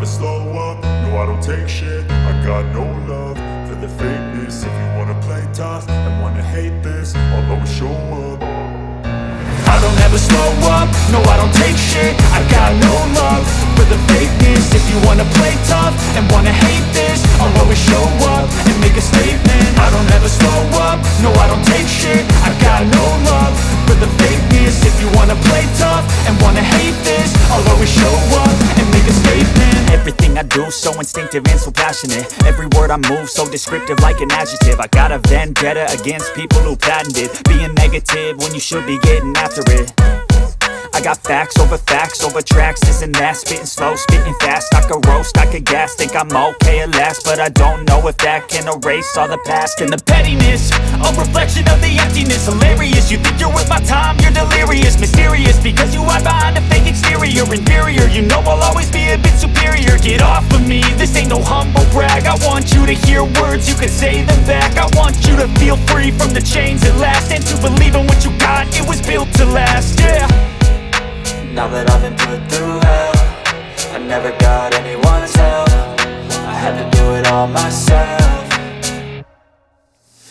slow up, no I don't take shit. I got no love for the fakeness. If you wanna play tough and wanna hate this, I'll always show up. I don't ever slow up, no I don't take shit. I got no love for the fakeness. If you wanna play tough and wanna hate this, I'll always show up and make a statement. I don't ever slow up, no I don't take shit. I got no love for the fakeness. If you wanna play tough and wanna hate this, I'll always show up and make a statement. Everything I do so instinctive and so passionate. Every word I move so descriptive like an adjective. I got a vendetta against people who patented being negative when you should be getting after it. I got facts over tracks, this and that. Spitting slow, spitting fast. I could roast, I could gas. Think I'm okay at last, but I don't know if that can erase all the past. And the pettiness, a reflection of the emptiness. Hilarious, you think you're worth my time, you're delirious. Mysterious, because you hide behind a fake exterior. Inferior, you know I'll always be a bit superior. Get off of me, this ain't no humble brag. I want you to hear words, you can say them back. I want you to feel free from the chains at last, and to believe in what you got, it was built to last, yeah. Now that I've been put through hell, I never got anyone's help. I had to do it all myself.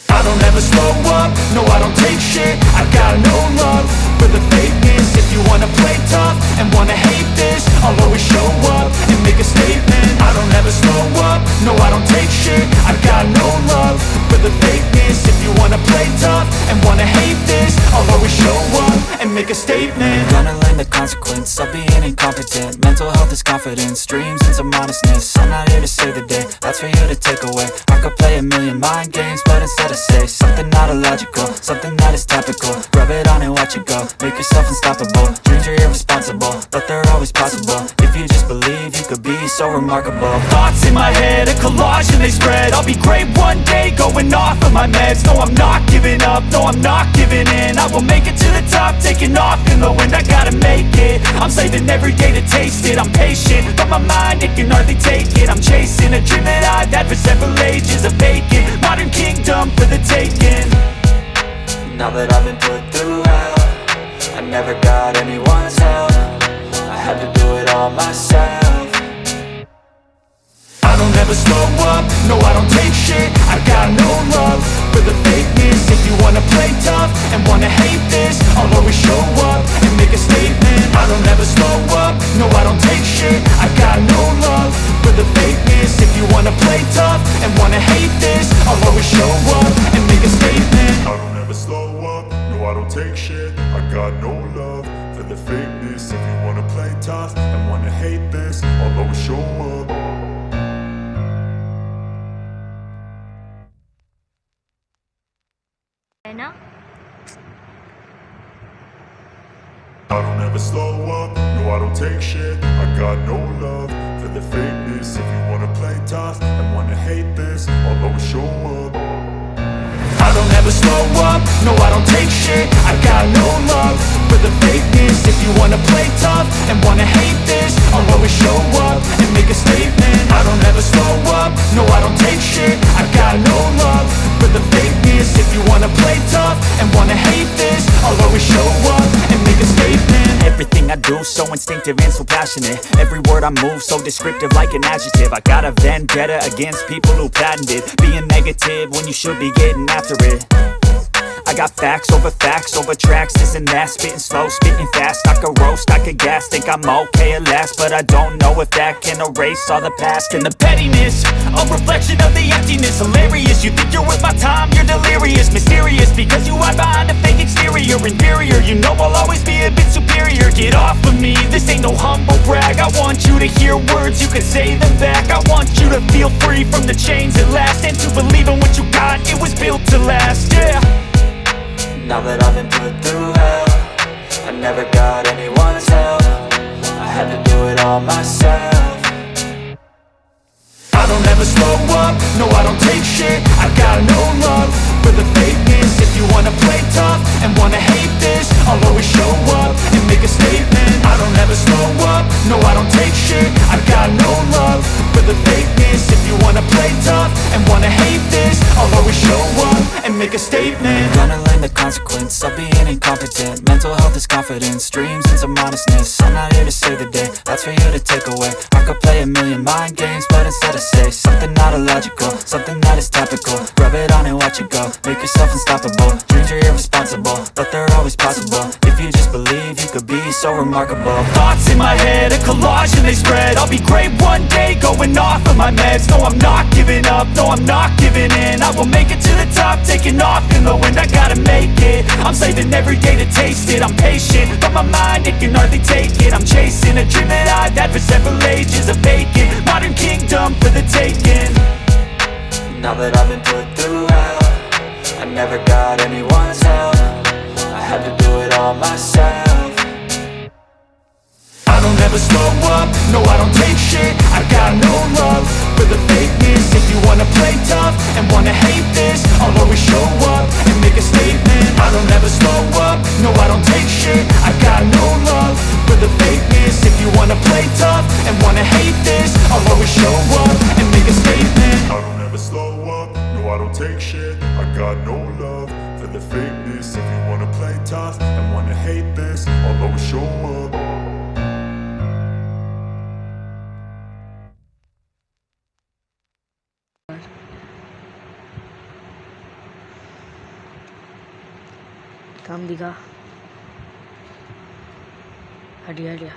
I don't ever slow up, no I don't take shit. I got no love for the fakeness. If you wanna play tough and wanna hate this, I'll always show up and make a statement. I don't ever slow up, no I don't take shit. I got no love for the fakeness. If you wanna play tough and wanna hate this, I'll always show up and make a statement. Gonna learn the consequence of being incompetent. Mental health is confidence, dreams and some modestness. I'm not here to save the day, that's for you to take away. I could play a million mind games, but instead I say something not illogical, something that is topical. Rub it on and watch it go, make yourself unstoppable. Dreams are irresponsible, but they're always possible. If you just believe, you could be so remarkable. Thoughts in my head, a collage and they spread. I'll be great one day, going off of my meds. No, I'm not giving up, no, I'm not giving in. I will make it to the top, taking off in the wind. I gotta make it, I'm saving every day to taste it. I'm patient, but my mind, it can hardly take it. I'm chasing a dream that I've had for several ages. A vacant, modern kingdom for the taking. Now that I've been put through hell, I never got anyone's help. I had to do it all myself. I don't ever slow up, no I don't take shit. I got no love for the fakeness. If you wanna play tough and wanna hate this, I'll always show up and make a statement. I don't ever slow up, no I don't take shit. I got no love for the fakeness. If you wanna play tough and wanna hate this, I'll always show up and make a statement. I don't ever slow up, no I don't take shit. I got no love for the fakeness. If you wanna play tough and wanna hate this, I'll always show up. ना I don't ever slow up, no I don't take shit. I got no love for the fakeness. If you wanna play tough and wanna hate this, I'll always show up. I don't ever slow up, no I don't take shit. I got no love for the fakeness. If you wanna play tough and wanna hate this, I'll always show up and make a statement. I don't ever slow up, no I don't take shit. I got no love for the fakeness. If you wanna play tough and wanna hate this, I'll always show up and make a statement. Everything I do so instinctive and so passionate. Every word I move so descriptive like an adjective. I got a vendetta against people who patented being negative when you should be getting after it. I got facts over tracks, this and that. Spitting slow, spitting fast. I could roast, I could gas. Think I'm okay at last, but I don't know if that can erase all the past. And the pettiness, a reflection of the emptiness. Hilarious, you think you're worth my time, you're delirious. Mysterious, because you hide behind a fake exterior. Inferior, you know I'll always be a bit superior. Get off of me, this ain't no humble brag. I want you to hear words, you can say them back. I want you to feel free from the chains at last, and to believe in what you got, it was built to last, yeah. Now that I've been put through hell, I never got anyone's help. I had to do it all myself. I don't ever slow up, no I don't take shit. I got no love for the fakeness. If you wanna play tough and wanna hate this, I'll always show up and make a statement. I don't ever slow up, no I don't take shit. I got no love for the fakeness. If you wanna play tough and wanna hate this, I'll always show up and and make a statement. Gonna learn the consequence of being incompetent. Mental health is confidence, dreams into modestness. I'm not here to save the day, that's for you to take away. I could play a million mind games, but instead I say something not illogical, something that is topical. Rub it on and watch it go, make yourself unstoppable. Dreams are irresponsible, but they're always possible. If you just believe, you could be so remarkable. Thoughts in my head, a collage and they spread. I'll be great one day, going off of my meds. No, I'm not giving up, no, I'm not giving in. I will make it to the top, taking off in the wind. I gotta make it, I'm saving every day to taste it. I'm patient, but my mind, it can hardly take it. I'm chasing a dream that I've had for several ages. A vacant, modern kingdom for the taking. Now that I've been put through hell, I never got anyone's help. I had to do it all myself. I don't ever slow up, no I don't take shit. I got no love for the fakeness. If you wanna play tough and wanna hate this, I'll always show up and make a statement. I don't ever slow up, no I don't take shit. I got no love for the fakeness. If you wanna play tough and wanna hate this, I'll always show up and make a statement. I don't ever slow up, no I don't take shit. I got no love for the fakeness. If you wanna play tough and wanna hate this, I'll always show up. काम दिखा हटिया हटिया